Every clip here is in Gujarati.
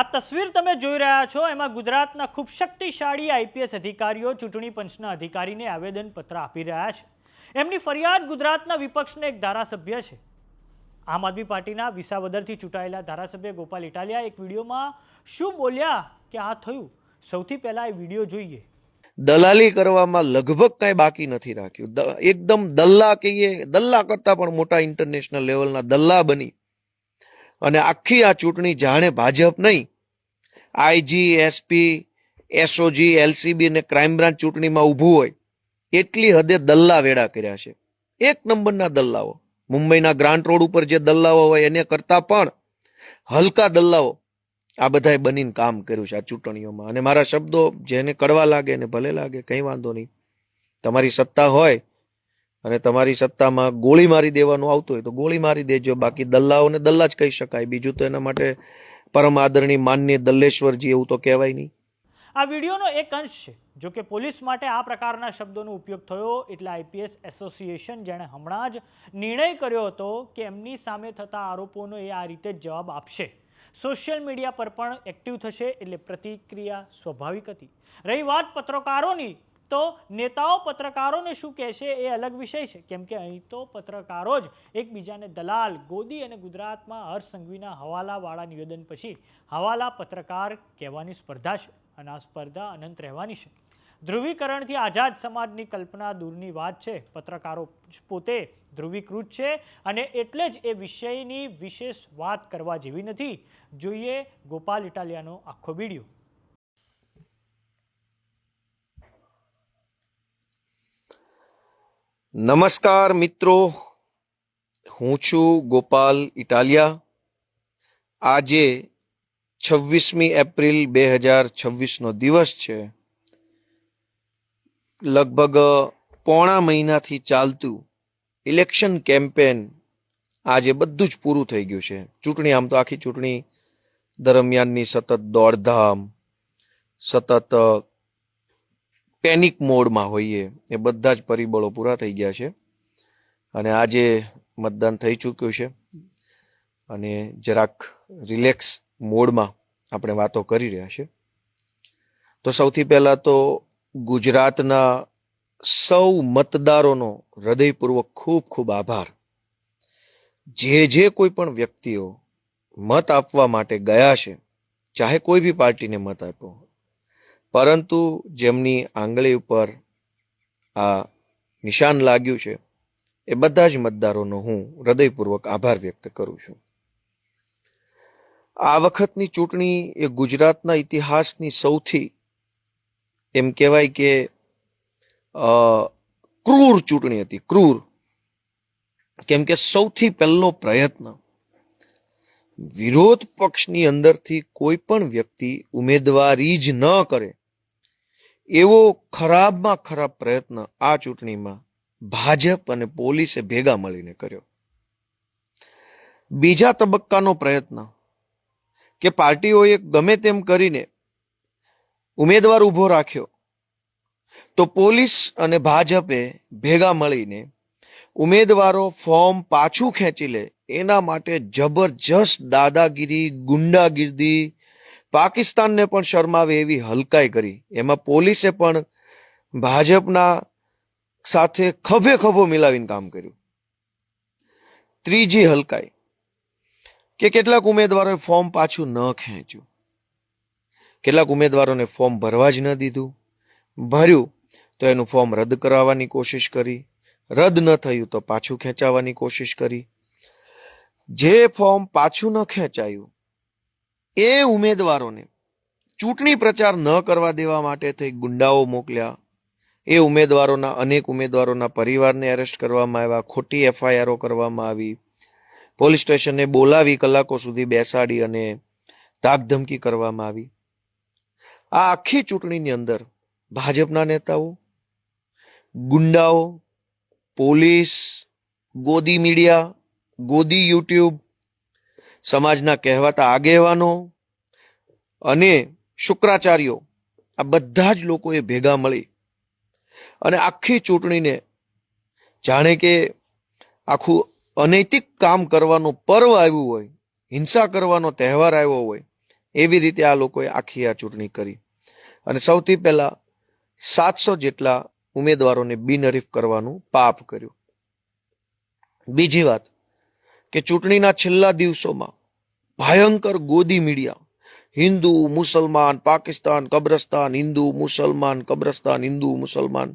આ તસવીર તમે જોઈ રહ્યા છો એમાં ગુજરાતના ખૂબ શક્તિશાળી આઈપીએસ અધિકારીઓ ચૂંટણી પંચના અધિકારીને આવેદનપત્ર આપી રહ્યા છે. એમની ફરિયાદ ગુજરાતના વિપક્ષના એક ધારાસભ્ય છે. આમ આદમી પાર્ટીના વિસાવદરથી ચૂંટાયેલા ધારાસભ્ય ગોપાલ ઇટાલિયા એક વિડીયોમાં શું બોલ્યા કે આ થયું. સૌથી પહેલા એ વિડીયો જોઈએ. દલાલી કરવામાં લગભગ કઈ બાકી નથી રાખ્યું. એકદમ દલ્લા કહીએ, દલ્લા કરતા પણ મોટા ઇન્ટરનેશનલ લેવલના દલ્લા બની અને આખી આ ચૂંટણી જાણે ભાજપ નહીં, આઈજી, એસપી, એસઓજી, એલસીબી ને ક્રાઇમ બ્રાન્ચ ચૂંટણીમાં ઊભું હોય એટલી હદે દલ્લા વેડા કર્યા છે. એક નંબરના દલ્લાઓ. મુંબઈના ગ્રાન્ટ રોડ ઉપર જે દલ્લાઓ હોય એને કરતા પણ હલકા દલ્લાઓ આ બધાએ બનીને કામ કર્યું છે આ ચૂંટણીઓમાં. અને મારા શબ્દો જેને કડવા લાગે ને ભલે લાગે, કઈ વાંધો નહીં. તમારી સત્તા હોય અને તમારી સત્તામાં ગોળી મારી દેવાનું આવતું હોય તો ગોળી મારી દેજો. બાકી દલ્લાઓને દલ્લા જ કહી શકાય. બીજું તો એના માટે પરમ આદરણીય માનનીય દલ્લેશ્વરજી એવું તો કહેવાય નહીં. આ વિડીયોનો એક અંશ છે. જો કે પોલીસ માટે આ પ્રકારના શબ્દોનો ઉપયોગ થયો એટલે આઈપીએસ એસોસિએશન જેણે હમણાં જ નિર્ણય કર્યો હતો કે એમની સામે થતા આરોપોનો એ આ રીતે જ જવાબ આપશે. સોશિયલ મીડિયા પર પણ એક્ટિવ થશે એટલે પ્રતિક્રિયા સ્વાભાવિક હતી. રહી વાત પત્રકારોની, તો નેતાઓ પત્રકારોને શું કહેશે એ અલગ વિષય છે. કેમ કે અહીં તો પત્રકારો જ એકબીજાને દલાલ, ગોદી અને ગુજરાતમાં હર્ષ સંઘવીના હવાલાવાળા નિવેદન પછી હવાલા પત્રકાર કહેવાની સ્પર્ધા છે અને આ સ્પર્ધા અનંત રહેવાની છે. ધ્રુવીકરણથી આઝાદ સમાજની કલ્પના દૂરની વાત છે. પત્રકારો પોતે ધ્રુવીકૃત છે અને એટલે જ એ વિષયની વિશેષ વાત કરવા જેવી નથી. જોઈએ ગોપાલ ઇટાલિયાનો આખો વિડીયો. નમસ્કાર મિત્રો, હું છું ગોપાલ ઇટાલિયા. આજે 26મી એપ્રિલ 2026નો દિવસ છે. લગભગ પોણા મહિનાથી ચાલતું ઇલેક્શન કેમ્પેન આજે બધું જ પૂરું થઈ ગયું છે. ચૂંટણી, આમ તો આખી ચૂંટણી દરમિયાનની સતત દોડધામ, સતત પેનિક મોડમાં હોઈએ એ બધા જ પરિબળો પૂરા થઈ ગયા છે અને આજે મતદાન થઈ ચૂક્યું છે અને જરાક રિલેક્સ મોડમાં આપણે વાતો કરી રહ્યા છે. તો સૌથી પહેલા તો ગુજરાતના સૌ મતદારોનો હૃદયપૂર્વક ખૂબ ખૂબ આભાર. જે કોઈ પણ વ્યક્તિઓ મત આપવા માટે ગયા છે, ચાહે કોઈ બી પાર્ટીને મત આપ્યો, પરંતુ જેમની આંગળી ઉપર આ નિશાન લાગ્યું છે એ બધા જ મતદારોનો હું હૃદયપૂર્વક આભાર વ્યક્ત કરું છું. આ વખતની ચૂંટણી એ ગુજરાતના ઇતિહાસની સૌથી, એમ કહેવાય કે ક્રૂર ચૂંટણી હતી. ક્રૂર કેમ કે સૌથી પહેલો પ્રયત્ન વિરોધ પક્ષની અંદરથી કોઈ પણ વ્યક્તિ ઉમેદવારી જ ન કરે એવો ખરાબમાં ખરાબ પ્રયત્ન આ ચૂંટણીમાં ભાજપ અને પોલીસે ભેગા મળીને કર્યો. બીજા તબક્કાનો પ્રયત્ન કે પાર્ટીઓએ ગમે તેમ કરીને ઉમેદવાર ઊભો રાખ્યો તો પોલીસ અને ભાજપે ભેગા મળીને ઉમેદવારો ફોર્મ પાછું ખેંચી લે એના માટે જબરજસ્ત દાદાગીરી, ગુંડાગીરી, પાકિસ્તાનને પણ શરમાવે એવી હલકાઈ કરી. એમાં પોલીસે પણ ભાજપના સાથે ખભે ખભો મિલાવીને કામ કર્યું. ત્રીજી હલકાઈ કે કેટલાક ઉમેદવારોએ ફોર્મ પાછું ન ખેંચ્યું, કેટલાક ઉમેદવારોને ફોર્મ ભરવા જ ન દીધું, ભર્યું તો એનું ફોર્મ રદ કરાવવાની કોશિશ કરી, રદ ન થયું તો પાછું ખેંચાવવાની કોશિશ કરી. જે ફોર્મ પાછું ન ખેંચાયું એ ઉમેદવારોને ચૂંટણી પ્રચાર ન કરવા દેવા માટે થઈ ગુંડાઓ મોકલ્યા. એ ઉમેદવારોના, અનેક ઉમેદવારોના પરિવારને એરેસ્ટ કરવામાં આવ્યા, ખોટી એફઆઈઆરો કરવામાં આવી, પોલીસ સ્ટેશને બોલાવી કલાકો સુધી બેસાડી અને ધાકધમકી કરવામાં આવી. આ આખી ચૂંટણીની અંદર ભાજપના નેતાઓ, ગુંડાઓ, પોલીસ, ગોદી મીડિયા, ગોદી યુટ્યુબ, સમાજના કહેવાતા આગેવાનો અને શુક્રાચાર્યો, આ બધા જ લોકોએ ભેગા મળી અને આખી ચૂંટણીને જાણે કે આખું અનૈતિક કામ કરવાનું પર્વ આવ્યું હોય, હિંસા કરવાનો તહેવાર આવ્યો હોય એવી રીતે આ લોકોએ આખી આ ચૂંટણી કરી અને સૌથી પહેલા 700 જેટલા ઉમેદવારોને બિનહરીફ કરવાનું પાપ કર્યું. બીજી વાત કે ચૂંટણીના છેલ્લા દિવસોમાં ભયંકર ગોદી મીડિયા, હિન્દુ મુસલમાન પાકિસ્તાન કબ્રસ્તાન, હિન્દુ મુસલમાન કબ્રસ્તાન, હિન્દુ મુસલમાન,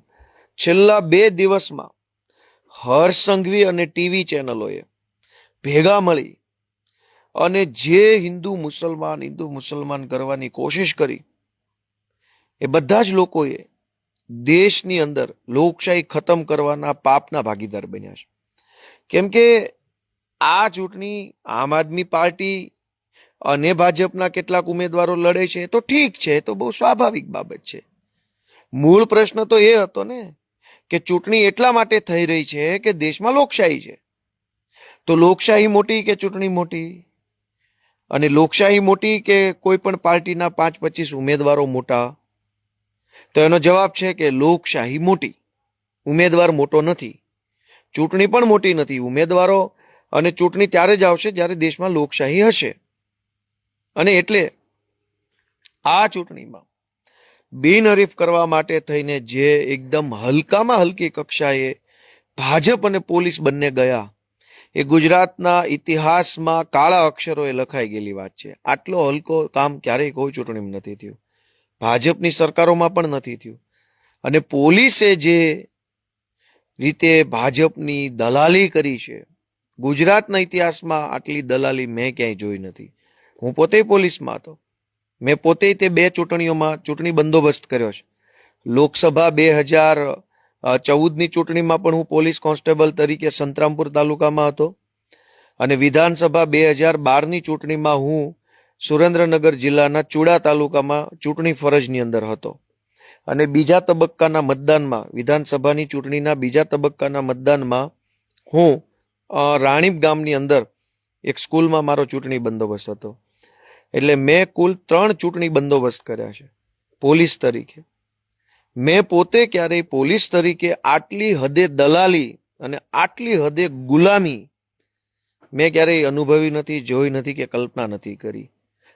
છેલ્લા 2 દિવસમાં હર્ષ સંઘવી અને ટીવી ચેનલોએ ભેગા મળી અને જે હિન્દુ મુસલમાન કરવાની કોશિશ કરી એ બધા જ લોકોએ દેશની અંદર લોકશાહી ખતમ કરવાના પાપના ભાગીદાર બન્યા છે. કેમ કે આ ચૂંટણી આમ આદમી પાર્ટી અને ભાજપના કેટલાક ઉમેદવારો લડે છે તો ઠીક છે, તો બહુ સ્વાભાવિક બાબત છે. મૂળ પ્રશ્ન તો એ હતો ને કે ચૂંટણી એટલા માટે થઈ રહી છે કે દેશમાં લોકશાહી છે. તો લોકશાહી મોટી કે ચૂંટણી મોટી? અને લોકશાહી મોટી કે કોઈ પણ પાર્ટીના 5-25 ઉમેદવારો મોટા? તો એનો જવાબ છે કે લોકશાહી મોટી, ઉમેદવાર મોટો નથી. ચૂંટણી પણ મોટી નથી. ઉમેદવારો અને ચૂંટણી ત્યારે જ આવશે જ્યારે દેશમાં લોકશાહી હશે. અને એટલે આ ચૂંટણીમાં બિનહરીફ કરવા માટે થઈને જે એકદમ હલકામાં હલકી કક્ષાએ ભાજપ અને પોલીસ બંને ગયા, એ ગુજરાતના ઇતિહાસમાં કાળા અક્ષરોએ લખાઈ ગયેલી વાત છે. આટલો હલકો કામ ક્યારેય કોઈ ચૂંટણીમાં નથી થયું, ભાજપની સરકારોમાં પણ નથી થયું. અને પોલીસે જે રીતે ભાજપની દલાલી કરી છે, ગુજરાતના ઇતિહાસમાં આટલી દલાલી મેં ક્યાંય જોઈ નથી. હું પોતે પોલીસમાં હતો, મેં પોતે તે 2 ચૂંટણીઓમાં ચૂંટણી બંદોબસ્ત કર્યો છે. લોકસભા 2014ની ચૂંટણીમાં પણ હું પોલીસ કોન્સ્ટેબલ તરીકે સંતરામપુર તાલુકામાં હતો અને વિધાનસભા 2012ની ચૂંટણીમાં હું સુરેન્દ્રનગર જિલ્લાના ચુડા તાલુકામાં ચૂંટણી ફરજની અંદર હતો. અને બીજા તબક્કાના મતદાનમાં, વિધાનસભાની ચૂંટણીના બીજા તબક્કાના મતદાનમાં હું રાણીપ ગામની અંદર એક સ્કૂલમાં મારો ચૂંટણી બંદોબસ્ત હતો. એટલે મેં કુલ 3 ચૂંટણી બંદોબસ્ત કર્યા છે પોલીસ તરીકે. મેં પોતે ક્યારેય પોલીસ તરીકે આટલી હદે દલાલી અને આટલી હદે ગુલામી મેં ક્યારેય અનુભવી નથી, જોઈ નથી કે કલ્પના નથી કરી.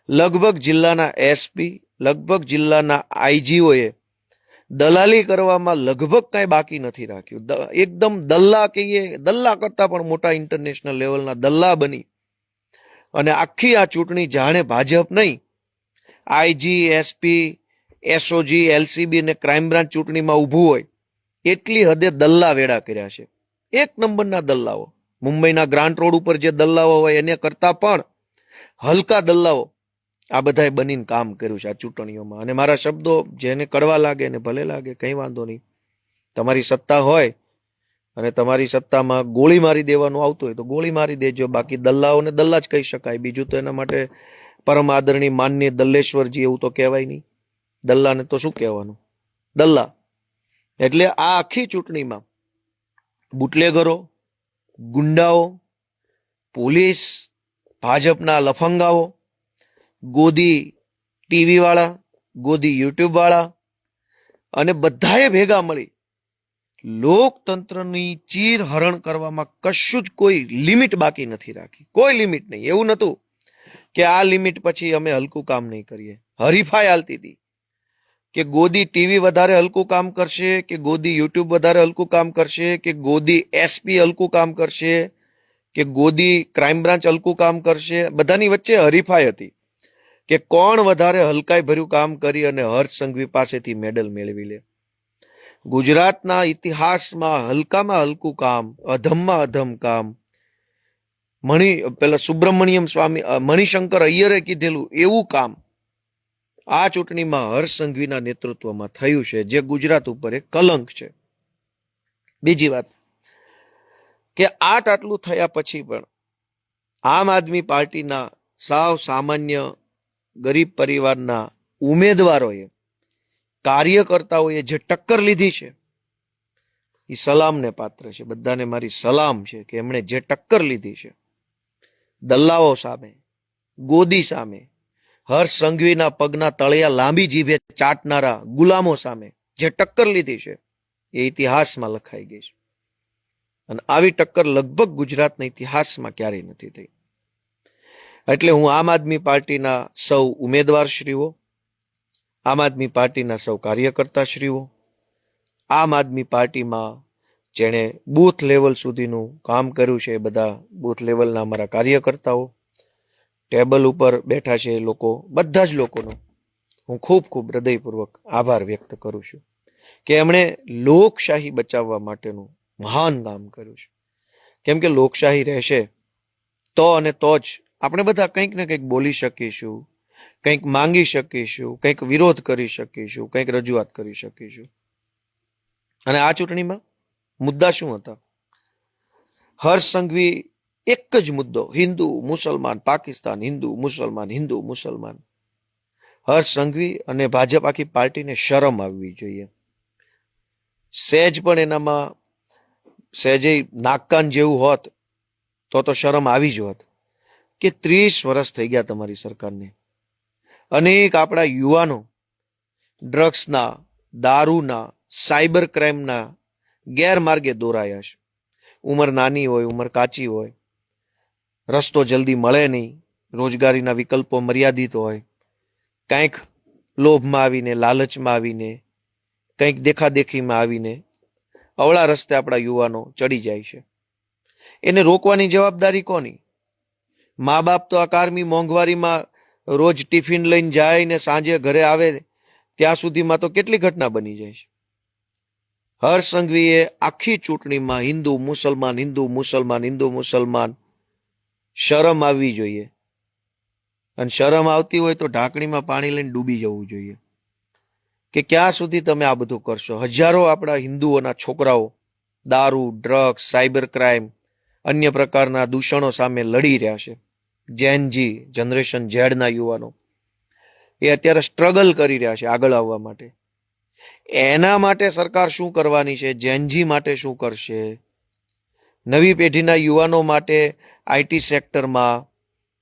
લગભગ જિલ્લાના એસપી, લગભગ જિલ્લાના આઈજીઓએ દલાલી કરવામાં લગભગ કાંઈ બાકી નથી રાખ્યું. એકદમ દલ્લા કહીએ, દલ્લા કરતા પણ મોટા ઇન્ટરનેશનલ લેવલના દલ્લા બની અને આખી આ ચૂંટણી જાણે ભાજપ નહીં, આઈજી, એસપી, એસઓજી, એલસીબી અને ક્રાઇમ બ્રાન્ચ ચૂંટણીમાં ઊભું હોય એટલી હદે દલ્લા વેડા કર્યા છે. 1 નંબરના દલ્લાઓ. મુંબઈના ગ્રાન્ટ રોડ ઉપર જે દલ્લાઓ હોય એને કરતા પણ હલકા દલ્લાઓ આ બધાએ બનીને કામ કર્યું છે આ ચૂંટણીઓમાં. અને મારા શબ્દો જેને કડવા લાગે ને ભલે લાગે, કંઈ વાંધો નહીં. તમારી સત્તા હોય અને તમારી સત્તામાં ગોળી મારી દેવાનું આવતું હોય તો ગોળી મારી દેજો. બાકી દલ્લાઓને દલ્લા જ કહી શકાય. બીજું તો એના માટે પરમ આદરણીય માનનીય દલ્લેશ્વરજી એવું તો કહેવાય નહીં. દલ્લાને તો શું કહેવાનું, દલ્લા. એટલે આ આખી ચૂંટણીમાં બુટલેગરો, ગુંડાઓ, પોલીસ, ભાજપના લફંગાઓ, ગોદી ટીવી વાળા, ગોદી યુટ્યુબ વાળા અને બધાએ ભેગા મળી લોકતંત્રની ચીર હરણ કરવામાં કશું જ કોઈ લિમિટ બાકી નથી રાખી. કોઈ લિમિટ નહીં. એવું નહોતું કે આ લિમિટ પછી અમે હલકું કામ નહીં કરીએ. હરીફાઈ હાલતી હતી કે ગોદી ટીવી વધારે હલકું કામ કરશે, કે ગોદી યુટ્યુબ વધારે હલકું કામ કરશે, કે ગોદી એસપી હલકું કામ કરશે, કે ગોદી ક્રાઇમ બ્રાન્ચ હલકું કામ કરશે. બધાની વચ્ચે હરીફાઈ હતી કે કોણ વધારે હલકાઈ ભર્યું કામ કરી અને હર્ષ સંઘવી પાસેથી મેડલ મેળવી લે. ગુજરાતના ઇતિહાસમાં હલકામાં હલકું કામ, અધમમાં અધમ કામ, પેલા સુબ્રમણ્યમ સ્વામી, મણિશંકર અય્યરે કીધેલું એવું કામ આ ચૂંટણીમાં હર્ષ સંઘવીના નેતૃત્વમાં થયું છે, જે ગુજરાત ઉપર એક કલંક છે. બીજી વાત કે આટલું થયા પછી પણ આમ આદમી પાર્ટીના સાવ સામાન્ય ગરીબ પરિવારના ઉમેદવારોએ, કાર્યકર્તાઓએ જે ટક્કર લીધી છે એ સલામને પાત્ર છે. બધાને મારી સલામ છે કે એમણે જે ટક્કર લીધી છે દલ્લાઓ સામે, ગોદી સામે, હર્ષ સંઘવીના પગના તળિયા લાંબી જીભે ચાટનારા ગુલામો સામે જે ટક્કર લીધી છે એ ઇતિહાસમાં લખાઈ ગઈ છે. અને આવી ટક્કર લગભગ ગુજરાતના ઇતિહાસમાં ક્યારેય નથી થઈ. એટલે હું આમ આદમી પાર્ટીના સૌ ઉમેદવારશ્રીઓ, આમ આદમી પાર્ટીના સૌ કાર્યકર્તાશ્રીઓ, આમ આદમી પાર્ટીમાં જેણે બૂથ લેવલ સુધીનું કામ કર્યું છે એ બધા બૂથ લેવલના અમારા કાર્યકર્તાઓ, ટેબલ ઉપર બેઠા છે એ લોકો, બધા જ લોકોનો હું ખૂબ ખૂબ હૃદયપૂર્વક આભાર વ્યક્ત કરું છું કે એમણે લોકશાહી બચાવવા માટેનું મહાન કામ કર્યું છે. કેમ કે લોકશાહી રહેશે તો અને તો જ આપણે બધા કંઈક ને કંઈક બોલી શકીશું, કંઈક માંગી શકીશું, કંઈક વિરોધ કરી શકીશું, કંઈક રજૂઆત કરી શકીશું. અને આ ચૂંટણીમાં મુદ્દા શું હતા? હર્ષ સંઘવી એક જ મુદ્દો, હિન્દુ મુસલમાન પાકિસ્તાન, હિન્દુ મુસલમાન, હિન્દુ મુસલમાન. હર્ષ સંઘવી અને ભાજપ આખી પાર્ટીને શરમ આવવી જોઈએ. સહેજ પણ એનામાં સહેજે નાકકાન જેવું હોત તો શરમ આવી જ હોત કે 30 વર્ષ થઈ ગયા તમારી સરકારને. અનેક આપણા યુવાનો ડ્રગ્સના, દારૂના, સાયબર ક્રાઇમના ગેરમાર્ગે દોરાયા છે. ઉંમર નાની હોય, ઉંમર કાચી હોય, રસ્તો જલ્દી મળે નહીં, રોજગારીના વિકલ્પો મર્યાદિત હોય, કંઈક લોભમાં આવીને, લાલચમાં આવીને, કંઈક દેખાદેખીમાં આવીને અવળા રસ્તે આપણા યુવાનો ચડી જાય છે. એને રોકવાની જવાબદારી કોની? મા બાપ તો આ કારમી મોંઘવારીમાં રોજ ટિફિન લઈને જાય ને સાંજે ઘરે આવે ત્યાં સુધીમાં તો કેટલી ઘટના બની જાય છે. હર્ષ સંઘવીએ આખી ચૂંટણીમાં હિન્દુ મુસલમાન, હિન્દુ મુસલમાન, હિન્દુ મુસલમાન, શરમ આવવી જોઈએ. અને શરમ આવતી હોય તો ઢાંકણીમાં પાણી લઈને ડૂબી જવું જોઈએ કે ક્યાં સુધી તમે આ બધું કરશો. હજારો આપણા હિન્દુઓના છોકરાઓ દારૂ, ડ્રગ્સ, સાયબર ક્રાઇમ, અન્ય પ્રકારના દૂષણો સામે લડી રહ્યા છે. જેનજી જનરેશન ઝેડના યુવાનો એ અત્યારે સ્ટ્રગલ કરી રહ્યા છે આગળ આવવા માટે. એના માટે સરકાર શું કરવાની છે? જેનજી માટે શું કરશે? નવી પેઢીના યુવાનો માટે આઈટી સેક્ટરમાં,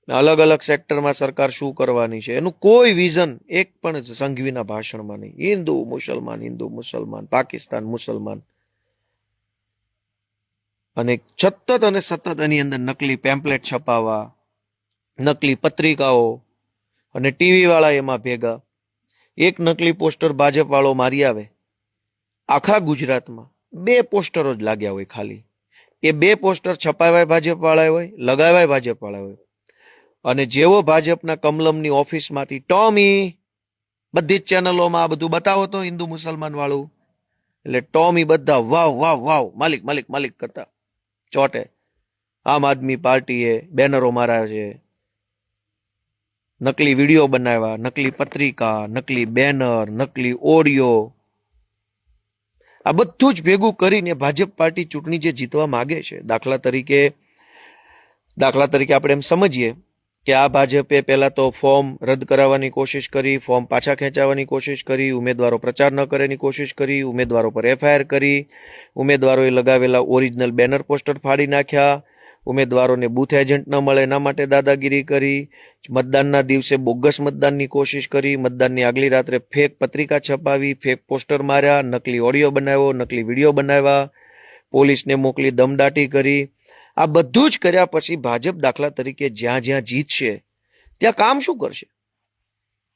અલગ અલગ સેક્ટરમાં સરકાર શું કરવાની છે? એનું કોઈ વિઝન એક પણ સંઘવીના ભાષણમાં નહીં. હિન્દુ મુસલમાન, હિન્દુ મુસલમાન, પાકિસ્તાન મુસલમાન. અને સતત અને સતત એની અંદર નકલી પેમ્પલેટ છપાવવા, નકલી પત્રિકાઓ, અને ટીવી વાળા એમાં ભેગા. એક નકલી પોસ્ટર ભાજપ વાળો મારી આવે, આખા ગુજરાતમાં 2 પોસ્ટરો જ લાગ્યા હોય ખાલી. એ 2 પોસ્ટર છપાવાય ભાજપ વાળા હોય, લગાવાય ભાજપ વાળા હોય. અને જેવો ભાજપના કમલમની ઓફિસમાંથી ટોમી, બધી જ ચેનલોમાં આ બધું બતાવો તો હિન્દુ મુસલમાન વાળું, એટલે ટોમી બધા વાવ વાવ વાવ માલિક માલિક માલિક કરતા ચોટે. આમ આદમી પાર્ટીએ બેનરો માર્યા છે, નકલી વિડીયો બનાવ્યા, નકલી પત્રિકા, નકલી બેનર, નકલી ઓડિયો, આ બધું જ ભેગું કરીને ભાજપ પાર્ટી ચૂંટણી જે જીતવા માંગે છે. દાખલા તરીકે આપણે એમ સમજીએ કે આ ભાજપે પહેલા તો ફોર્મ રદ કરાવવાની કોશિશ કરી, ફોર્મ પાછા ખેંચાવવાની કોશિશ કરી, ઉમેદવારો પ્રચાર ન કરે એની કોશિશ કરી, ઉમેદવારો પર FIR કરી, ઉમેદવારોએ લગાવેલા ઓરિજિનલ બેનર પોસ્ટર ફાડી નાખ્યા, ઉમેદવારોને બૂથ એજન્ટ ન મળે એના માટે દાદાગીરી કરી, મતદાનના દિવસે બોગસ મતદાનની કોશિશ કરી, મતદાનની આગલી રાત્રે ફેક પત્રિકા છપાવી, ફેક પોસ્ટર માર્યા, નકલી ઓડિયો બનાવ્યો, નકલી વિડીયો બનાવ્યા, પોલીસને મોકલી દમદાટી કરી. આ બધું જ કર્યા પછી ભાજપ દાખલા તરીકે જ્યાં જ્યાં જીતશે ત્યાં કામ શું કરશે?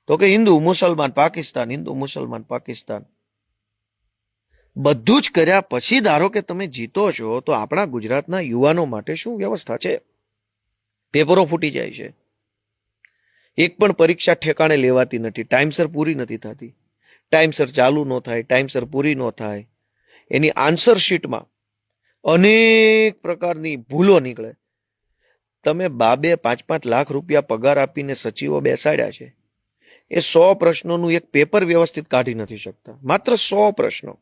તો કે હિન્દુ મુસલમાન પાકિસ્તાન, હિન્દુ મુસલમાન પાકિસ્તાન. બધું જ કર્યા પછી ધારો કે તમે જીતો છો તો આપણા ગુજરાતના યુવાનો માટે શું વ્યવસ્થા છે? પેપરો ફૂટી જાય છે, એક પણ પરીક્ષા ઠેકાણે લેવાતી નથી, ટાઈમસર પૂરી નથી થતી, ટાઈમસર ચાલુ ન થાય, ટાઈમસર પૂરી ન થાય, એની આન્સર શીટમાં અનેક પ્રકારની ભૂલો નીકળે. તમે 2-5 લાખ રૂપિયા પગાર આપીને સચિવો બેસાડ્યા છે, એ 100 પ્રશ્નોનું એક પેપર વ્યવસ્થિત કાઢી નથી શકતા. માત્ર 100 પ્રશ્નો.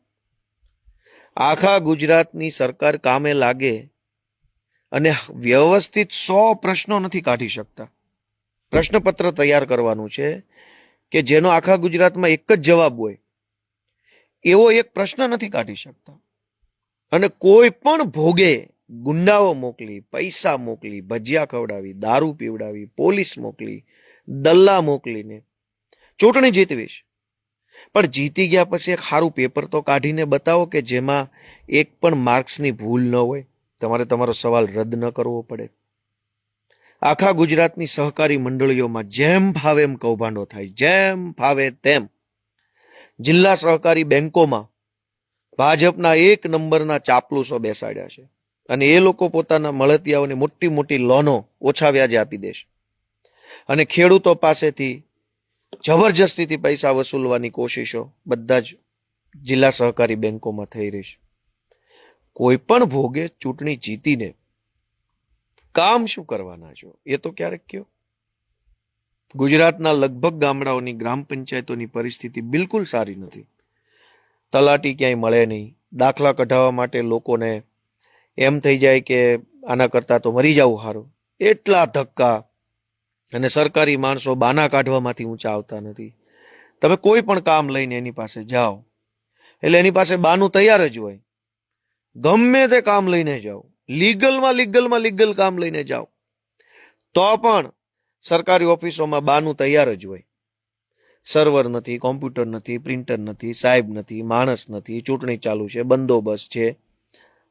આખા ગુજરાતની સરકાર કામે લાગે અને વ્યવસ્થિત 100 પ્રશ્નો નથી કાઢી શકતા. પ્રશ્નપત્ર તૈયાર કરવાનું છે કે જેનો આખા ગુજરાતમાં એક જ જવાબ હોય એવો એક પ્રશ્ન નથી કાઢી શકતા. અને કોઈ પણ ભોગે ગુંડાઓ મોકલી, પૈસા મોકલી, ભજીયા ખવડાવી, દારૂ પીવડાવી, પોલીસ મોકલી, દલ્લા મોકલીને ચૂંટણી જીતવીશ. પણ જીતી ગયા પછી એક સારું પેપર તો કાઢીને બતાવો કે જેમાં એક પણ માર્ક્સની ભૂલ ન હોય, તમારે તમારો સવાલ રદ ન કરવો પડે. આખા ગુજરાતની સહકારી મંડળીઓમાં જેમ ફાવે એમ કૌભાંડો થાય, જેમ ફાવે તેમ. જિલ્લા સહકારી બેંકોમાં ભાજપના 1 નંબરના ચાપલુસો બેસાડ્યા છે અને એ લોકો પોતાના મળતિયાઓને મોટી મોટી લોનો ઓછા વ્યાજે આપી દેશે અને ખેડૂતો પાસેથી જબરજસ્તીથી પૈસા વસૂલવાની કોશિશો બધા જ જિલ્લા સહકારી બેંકોમાં થઈ રહી છે. કોઈ પણ ભોગે ચૂંટણી જીતીને કામ શું કરવાના છો એ તો ક્યારેક કયો. ગુજરાતના લગભગ ગામડાઓની ગ્રામ પંચાયતોની પરિસ્થિતિ બિલકુલ સારી નથી. તલાટી ક્યાંય મળે નહીં. દાખલા કઢાવવા માટે લોકોને એમ થઈ જાય કે આના કરતા તો મરી જવું સારું, એટલા ધક્કા. અને સરકારી માણસો બાના કાઢવામાંથી ઊંચા આવતા નથી. તમે કોઈ પણ કામ લઈને એની પાસે જાઓ એટલે એની પાસે બાનું તૈયાર જ હોય. ગમે તે કામ લઈને જાઓ, લીગલ કામ લઈને જાઓ તો પણ સરકારી ઓફિસોમાં બાનું તૈયાર જ હોય. સર્વર નથી, કોમ્પ્યુટર નથી, પ્રિન્ટર નથી, સાહેબ નથી, માણસ નથી, ચૂંટણી ચાલુ છે, બંદોબસ્ત છે,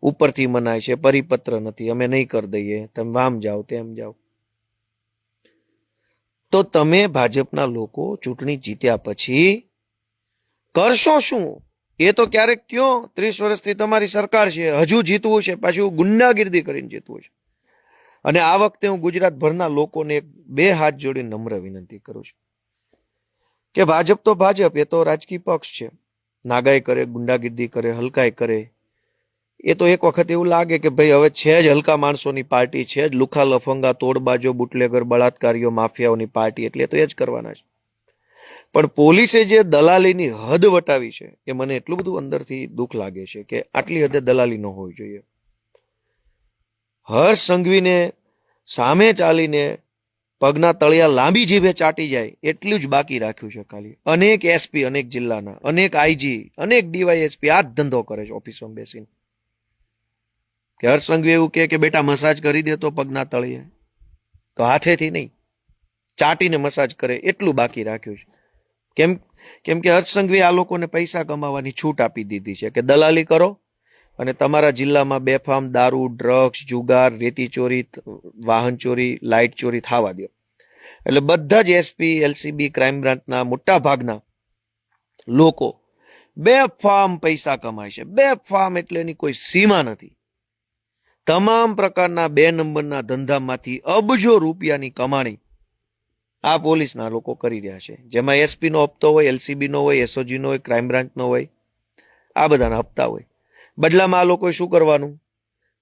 ઉપરથી મનાય છે, પરિપત્ર નથી, અમે નહીં કરી દઈએ, તમે આમ જાઓ તેમ જાઓ. તો તમે ભાજપના લોકો ચૂંટણી જીત્યા પછી કરશો શું એ તો ક્યારેક કયો. 30 વર્ષથી તમારી સરકાર છે, હજુ જીતવું છે, પાછું ગુંડાગીર્દી કરીને જીતવું છે. અને આ વખતે હું ગુજરાતભરના લોકોને 2 હાથ જોડીને નમ્ર વિનંતી કરું છું કે ભાજપ તો ભાજપ, એ તો રાજકીય પક્ષ છે. નાગાઈ કરે, ગુંડાગીર્દી કરે, હલકાઈ કરે, એ તો એક વખત એવું લાગે કે ભાઈ હવે છે જ હલકા માણસોની પાર્ટી, છે જ લુખા લફંગા તોડબાજો બુટલેગર બળાત્કારીઓ માફિયાઓની પાર્ટી, એટલે તો એ જ કરવાના છે. પણ પોલીસે જે દલાલીની હદ વટાવી છે એ મને એટલું બધું અંદરથી દુઃખ લાગે છે કે આટલી હદે દલાલી ન હોવી જોઈએ. હર્ષ સંઘવીને સામે ચાલીને પગના તળિયા લાંબી જીભે ચાટી જાય એટલું જ બાકી રાખ્યું છે ખાલી. અનેક એસપી, અનેક જિલ્લાના, અનેક આઈજી, અનેક ડીવાયએસપી આ જ ધંધો કરે છે ઓફિસોમાં બેસીને. કે હર્ષ સંઘવી એવું કે બેટા મસાજ કરી દે તો પગના તળિયે, તો હાથેથી નહીં, ચાટીને મસાજ કરે એટલું બાકી રાખ્યું છે. કેમ કે હર્ષ સંઘવી આ લોકોને પૈસા કમાવાની છૂટ આપી દીધી છે કે દલાલી કરો અને તમારા જિલ્લામાં બેફામ દારૂ, ડ્રગ્સ, જુગાર, રેતી ચોરી, વાહન ચોરી, લાઇટ ચોરી થવા દો. એટલે બધા જ એસપી, એલસીબી, ક્રાઇમ બ્રાન્ચના મોટા ભાગના લોકો બેફામ પૈસા કમાય છે. બેફામ એટલે એની કોઈ સીમા નથી. તમામ પ્રકારના 2 નંબરના ધંધામાંથી અબજો રૂપિયાની કમાણી આ પોલીસના લોકો કરી રહ્યા છે. જેમાં એસપી નો હપ્તો હોય, એલસીબી નો હોય, એસઓજી નો હોય, ક્રાઇમ બ્રાન્ચ નો હોય, આ બધાના હપ્તા હોય. બદલામાં આ લોકોએ શું કરવાનું?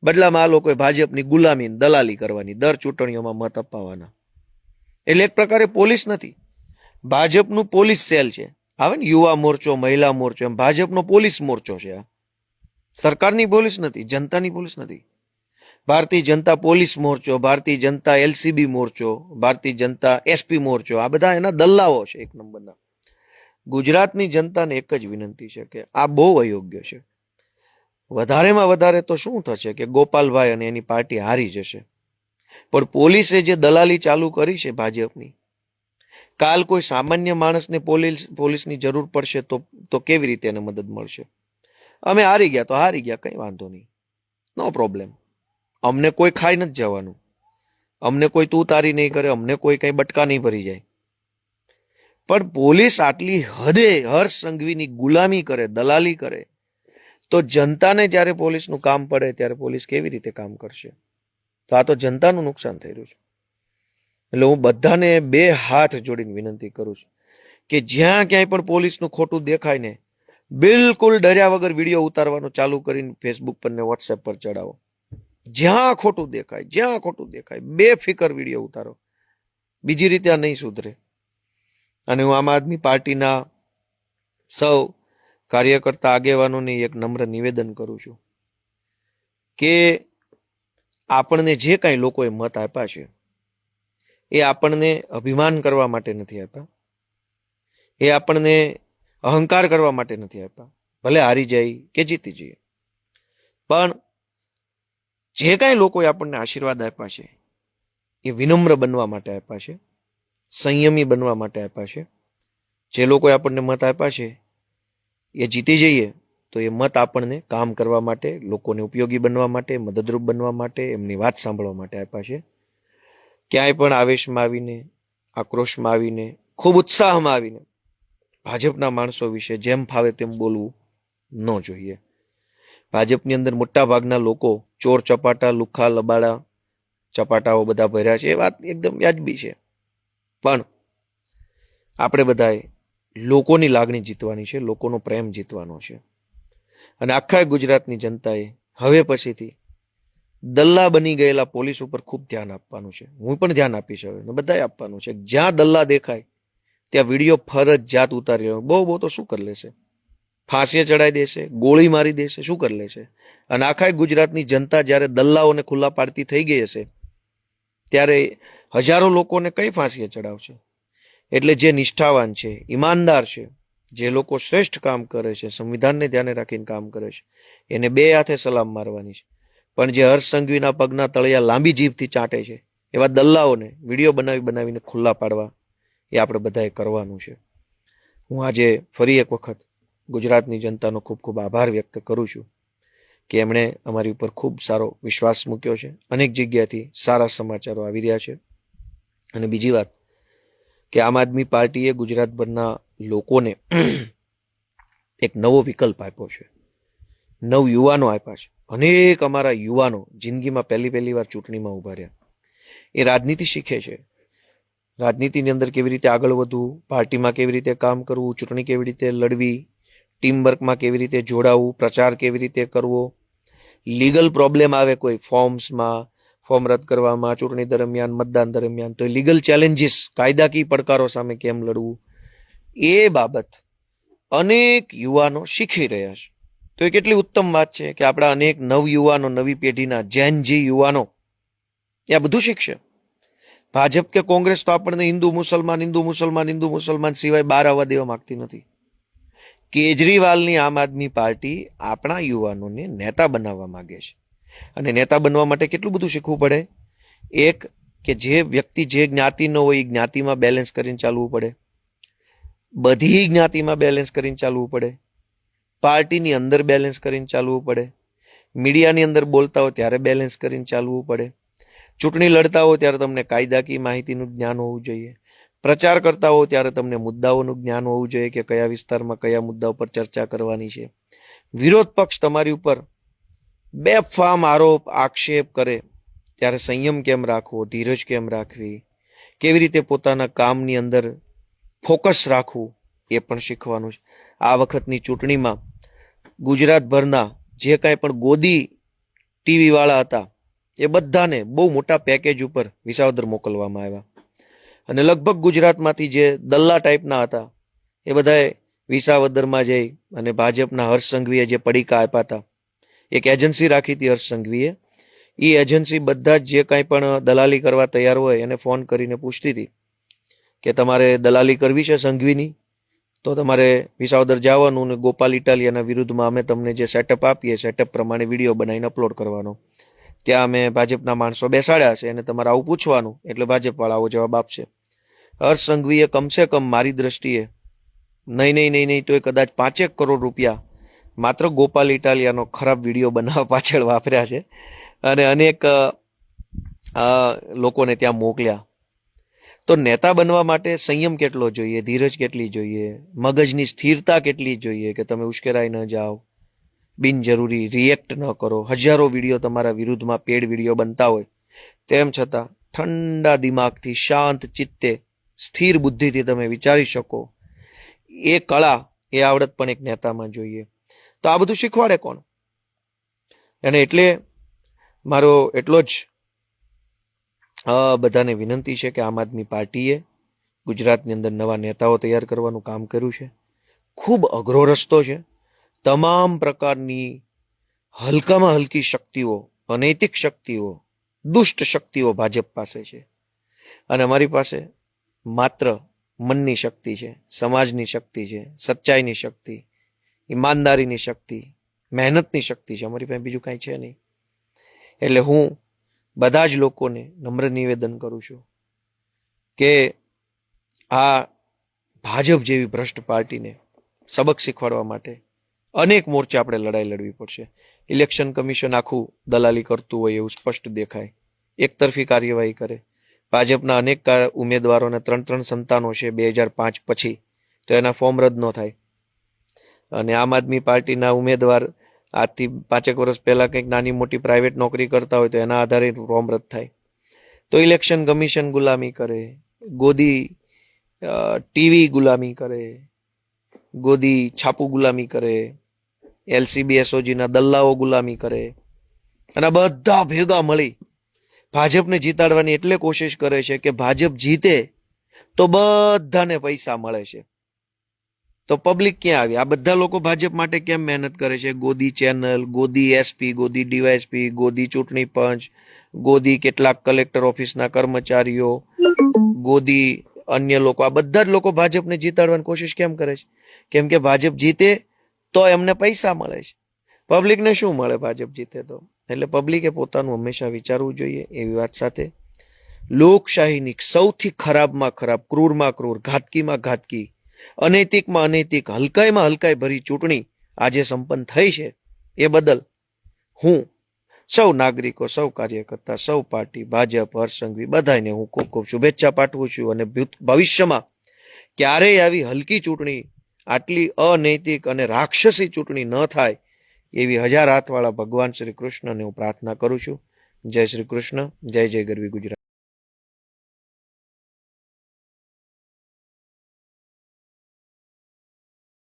બદલામાં આ લોકોએ ભાજપની ગુલામી, દલાલી કરવાની, દર ચૂંટણીઓમાં મત અપાવવાના. એટલે એક પ્રકારે પોલીસ નથી, ભાજપનું પોલીસ સેલ છે. આવે ને યુવા મોરચો, મહિલા મોરચો, એમ ભાજપનો પોલીસ મોરચો છે. આ સરકારની પોલીસ નથી, જનતાની પોલીસ નથી. ભારતીય જનતા પોલીસ મોરચો, ભારતીય જનતા એલસીબી મોરચો, ભારતીય જનતા એસપી મોરચો, આ બધા એના દલ્લાઓ છે 1 નંબરના. ગુજરાતની જનતાને એક જ વિનંતી છે કે આ બહુ અયોગ્ય છે. વધારેમાં વધારે તો શું થશે કે ગોપાલભાઈ અને એની પાર્ટી હારી જશે. પણ પોલીસે જે દલાલી ચાલુ કરી છે ભાજપની, કાલ કોઈ સામાન્ય માણસને પોલીસની જરૂર પડશે તો કેવી રીતે એને મદદ મળશે? અમે હારી ગયા તો હારી ગયા, કઈ વાંધો નહીં, નો પ્રોબ્લેમ. અમને કોઈ ખાઈ નથી જવાનું, અમને કોઈ તું તારી નહીં કરે, અમને કોઈ કઈ બટકા નહીં ભરી જાય. પણ પોલીસ આટલી હદે હર્ષ સંઘવીની ગુલામી કરે, દલાલી કરે, તો જનતાને જ્યારે પોલીસનું કામ પડે ત્યારે પોલીસ કેવી રીતે કામ કરશે? તો આ તો જનતાનું નુકસાન થઈ રહ્યું છે. એટલે હું બધાને 2 હાથ જોડીને વિનંતી કરું છું કે જ્યાં ક્યાંય પણ પોલીસનું ખોટું દેખાય ને, બિલકુલ ડર્યા વગર વિડીયો ઉતારવાનું ચાલુ કરીને ફેસબુક પર ને વોટ્સએપ પર ચડાવો. જ્યાં ખોટું દેખાય બેફિકર વિડીયો ઉતારો. બીજી રીતે આ નહીં સુધરે. અને હું આમ આદમી પાર્ટીના સૌ કાર્યકર્તા આગેવાનોને એક નમ્ર નિવેદન કરું છું કે આપણને જે કાંઈ લોકોએ મત આપ્યા છે એ આપણને અભિમાન કરવા માટે નથી આપ્યા, એ આપણને અહંકાર કરવા માટે નથી આપ્યા. ભલે હારી જાય કે જીતી જઈએ, પણ જે કાંઈ લોકોએ આપણને આશીર્વાદ આપ્યા છે એ વિનમ્ર બનવા માટે આપ્યા છે, સંયમી બનવા માટે આપ્યા છે. જે લોકોએ આપણને મત આપ્યા છે એ જીતી જઈએ તો એ મત આપણને કામ કરવા માટે, લોકોને ઉપયોગી બનવા માટે, મદદરૂપ બનવા માટે, એમની વાત સાંભળવા માટે આપ્યા છે. ક્યાંય પણ આવેશમાં આવીને, આક્રોશમાં આવીને, ખૂબ ઉત્સાહમાં આવીને ભાજપના માણસો વિશે જેમ ફાવે તેમ બોલવું ન જોઈએ. ભાજપની અંદર મોટા ભાગના લોકો ચોર ચપાટા, લુખા લબાડા ચપાટાઓ બધા ભર્યા છે, એ વાત એકદમ વ્યાજબી છે. પણ આપણે બધાએ લોકોની લાગણી જીતવાની છે, લોકોનો પ્રેમ જીતવાનો છે. અને આખા ગુજરાતની જનતાએ હવે પછીથી દલ્લા બની ગયેલા પોલીસ ઉપર ખૂબ ધ્યાન આપવાનું છે. હું પણ ધ્યાન આપીશ હવે, ને બધાએ આપવાનું છે. જ્યાં દલ્લા દેખાય ત્યાં વિડીયો ફરજિયાત ઉતારી લેવાનો. બહુ તો શું કરી લેશે? ફાંસીએ ચડાવી દેશે, ગોળી મારી દેશે, શું કરી લેશે? અને આખા ગુજરાતની જનતા જ્યારે દલ્લાઓને ખુલ્લા પાડતી થઈ ગઈ હશે ત્યારે હજારો લોકોને કઈ ફાંસીએ ચડાવશે? એટલે જે નિષ્ઠાવાન છે, ઈમાનદાર છે, જે લોકો શ્રેષ્ઠ કામ કરે છે, સંવિધાનને ધ્યાને રાખીને કામ કરે છે, એને બે હાથે સલામ મારવાની છે. પણ જે હર્ષ સંઘવીના પગના તળિયા લાંબી જીભથી ચાટે છે, એવા દલ્લાઓને વિડીયો બનાવીને ખુલ્લા પાડવા એ આપણે બધાએ કરવાનું છે. હું આજે ફરી એક વખત ગુજરાતની જનતાનો ખૂબ ખૂબ આભાર વ્યક્ત કરું છું કે એમણે અમારી ઉપર ખૂબ સારો વિશ્વાસ મૂક્યો છે. અનેક જગ્યાથી સારા સમાચારો આવી રહ્યા છે. અને બીજી વાત કે આમ આદમી પાર્ટીએ ગુજરાતભરના લોકોને એક નવો વિકલ્પ આપ્યો છે, નવ યુવાનો આપ્યા છે. અનેક અમારા યુવાનો જિંદગીમાં પહેલી વાર ચૂંટણીમાં ઉભા રહ્યા. એ રાજનીતિ શીખે છે, રાજનીતિની અંદર કેવી રીતે આગળ વધવું, પાર્ટીમાં કેવી રીતે કામ કરવું, ચૂંટણી કેવી રીતે લડવી, ટીમ વર્કમાં કેવી રીતે જોડાવું, પ્રચાર કેવી રીતે કરવો, લીગલ પ્રોબ્લેમ આવે કોઈ ફોર્મ્સમાં, ફોર્મ રદ કરવામાં, ચૂંટણી દરમિયાન, મતદાન દરમિયાન, તો લીગલ ચેલેન્જીસ, કાયદાકીય પડકારો સામે કેમ લડવું, એ બાબત અનેક યુવાનો શીખી રહ્યા છે. તો એ કેટલી ઉત્તમ વાત છે કે આપણા અનેક નવ યુવાનો, નવી પેઢીના જેનજી યુવાનો એ આ બધું શીખશે. ભાજપ કે કોંગ્રેસ તો આપણને હિન્દુ મુસલમાન સિવાય બહાર આવવા દેવા માંગતી નથી. કેજરીવાલની આમ આદમી પાર્ટી આપણા યુવાનોને નેતા બનાવવા માંગે છે. અને નેતા બનવા માટે કેટલું બધું શીખવું પડે? એક કે જે વ્યક્તિ જે જ્ઞાતિનો હોય એ જ્ઞાતિમાં બેલેન્સ કરીને ચાલવું પડે, બધી જ્ઞાતિમાં બેલેન્સ કરીને ચાલવું પડે, પાર્ટીની અંદર બેલેન્સ કરીને ચાલવું પડે, મીડિયાની અંદર બોલતા હોય ત્યારે બેલેન્સ કરીને ચાલવું પડે, ચૂંટણી લડતા હો ત્યારે તમને કાયદાકીય માહિતીનું જ્ઞાન હોવું જોઈએ, પ્રચાર કરતા હો ત્યારે તમને મુદ્દાઓનું જ્ઞાન હોવું જોઈએ કે કયા વિસ્તારમાં કયા મુદ્દા ઉપર ચર્ચા કરવાની છે. વિરોધ પક્ષ તમારી ઉપર બેફામ આરોપ આક્ષેપ કરે ત્યારે સંયમ કેમ રાખવો, ધીરજ કેમ રાખવી, કેવી રીતે પોતાના કામની અંદર ફોકસ રાખવું, એ પણ શીખવાનું છે. આ વખતની ચૂંટણીમાં ગુજરાતભરના જે કાંઈ પણ ગોદી ટીવી વાળા હતા એ બધાને બહુ મોટા પેકેજ ઉપર વિસાવદર મોકલવામાં આવ્યા. અને લગભગ ગુજરાતમાંથી જે દલ્લા ટાઈપના હતા એ બધાએ વિસાવદરમાં જઈ અને ભાજપના હર્ષ સંઘવીએ જે પડીકા આપ્યા હતા, એક એજન્સી રાખી હતી હર્ષ સંઘવીએ, એ એજન્સી બધા જ જે કાંઈ પણ દલાલી કરવા તૈયાર હોય એને ફોન કરીને પૂછતી હતી કે તમારે દલાલી કરવી છે સંઘવીની તો તમારે વિસાવદર જવાનું, ને ગોપાલ ઇટાલિયાના વિરુદ્ધમાં અમે તમને જે સેટઅપ આપીએ સેટઅપ પ્રમાણે વિડીયો બનાવીને અપલોડ કરવાનો. ત્યાં અમે ભાજપના માણસો બેસાડ્યા છે અને તમારે આવું પૂછવાનું એટલે ભાજપવાળા આવો જવાબ આપશે. હર્ષ સંઘવીએ કમસે કમ મારી દ્રષ્ટિએ નહીં તો એ કદાચ 5 કરોડ રૂપિયા માત્ર ગોપાલ ઇટાલિયાનો ખરાબ વિડીયો બનાવવા પાછળ વાપર્યા છે. અને અનેક લોકોને ત્યાં મોકલ્યા. તો નેતા બનવા માટે સંયમ કેટલો જોઈએ, ધીરજ કેટલી જોઈએ, મગજની સ્થિરતા કેટલી જોઈએ કે તમે ઉશ્કેરાઈ ન જાઓ, બિનજરૂરી રિએક્ટ ન કરો. હજારો વિડીયો તમારા વિરુદ્ધમાં પેડ વિડીયો બનતા હોય તેમ છતાં ઠંડા દિમાગથી, શાંત ચિત્તે, સ્થિર બુદ્ધિથી તમે વિચારી શકો, એ કળા, એ આવડત પણ એક નેતામાં જોઈએ. તો આ બધું શીખવાડે કોણ? અને એટલે મારો એટલો જ બધાને વિનંતી છે કે આમ આદમી પાર્ટીએ ગુજરાતની અંદર નવા નેતાઓ તૈયાર કરવાનું કામ કર્યું છે. ખૂબ અઘરો રસ્તો છે. તમામ પ્રકારની હલકામાં હલકી શક્તિઓ, અનૈતિક શક્તિઓ, દુષ્ટ શક્તિઓ ભાજપ પાસે છે અને અમારી પાસે માત્ર મનની શક્તિ છે, સમાજની શક્તિ છે, સચ્ચાઈની શક્તિ, ઈમાનદારીની શક્તિ, મહેનતની શક્તિ છે. અમારી પાસે બીજું કાંઈ છે નહીં. એટલે હું બધા જ લોકોને નમ્ર નિવેદન કરું છું કે આ ભાજપ જેવી ભ્રષ્ટ પાર્ટીને સબક શીખવાડવા માટે અનેક મોરચા આપણે લડાઈ લડવી પડશે. ઇલેક્શન કમિશન આખું દલાલી કરતું હોય એવું સ્પષ્ટ દેખાય, એકતરફી કાર્યવાહી કરે, ભાજપના અનેક ઉમેદવારોને 3 સંતાનો છે 2005 પછી, તો એના ફોર્મ રદ ન થાય. અને આમ આદમી પાર્ટીના ઉમેદવાર આજથી 5 વર્ષ પહેલા કંઈક નાની મોટી પ્રાઇવેટ નોકરી કરતા હોય તો એના આધારે ફોર્મ રદ થાય. તો ઇલેક્શન કમિશન ગુલામી કરે, ગોદી ટીવી ગુલામી કરે, ગોદી છાપુ ગુલામી કરે, LCB SOG ના દલ્લાઓ ગુલામી કરે, અને બધા ભેગા મળી ભાજપને જીતાડવાની એટલે કોશિશ કરે છે કે ભાજપ જીતે તો બધાને પૈસા મળે છે. તો પબ્લિક ક્યાં આવી? આ બધા લોકો ભાજપ માટે કેમ મહેનત કરે છે? ગોદી ચેનલ, ગોદી SP, ગોદી DYSP, ગોદી ચૂંટણી પંચ, ગોદી કેટલાક કલેક્ટર ઓફિસના કર્મચારીઓ, ગોદી અન્ય લોકો, આ બધા જ લોકો ભાજપને જીતાડવાની કોશિશ કેમ કરે છે? કેમ કે ભાજપ જીતે તો એમને પૈસા મળે છે. પબ્લિકને શું મળે ભાજપ જીતે તો? એટલે પબ્લિકે પોતાનું હંમેશા વિચારવું જોઈએ. એવી વાત સાથે લોકશાહીની સૌથી ખરાબમાં ખરાબ, ક્રૂરમાં ક્રૂર, ઘાતકીમાં ઘાતકી, અનૈતિકમાં અનૈતિક, હલકાઈમાં હલકાઈ ભરી ચૂંટણી આજે સંપન્ન થઈ છે, એ બદલ હું સૌ નાગરિકો, સૌ કાર્યકર્તા, સૌ પાર્ટી, ભાજપ, હર્ષસંઘવી બધાને હું ખૂબ ખૂબ શુભેચ્છા પાઠવું છું. અને ભવિષ્યમાં ક્યારેય આવી હલકી ચૂંટણી, આટલી અનૈતિક અને રાક્ષસી ચૂંટણી ન થાય એવી 1000 હાથવાળા ભગવાન શ્રી કૃષ્ણને હું પ્રાર્થના કરું છું. જય શ્રી કૃષ્ણ, જય જય ગરવી ગુજરાત.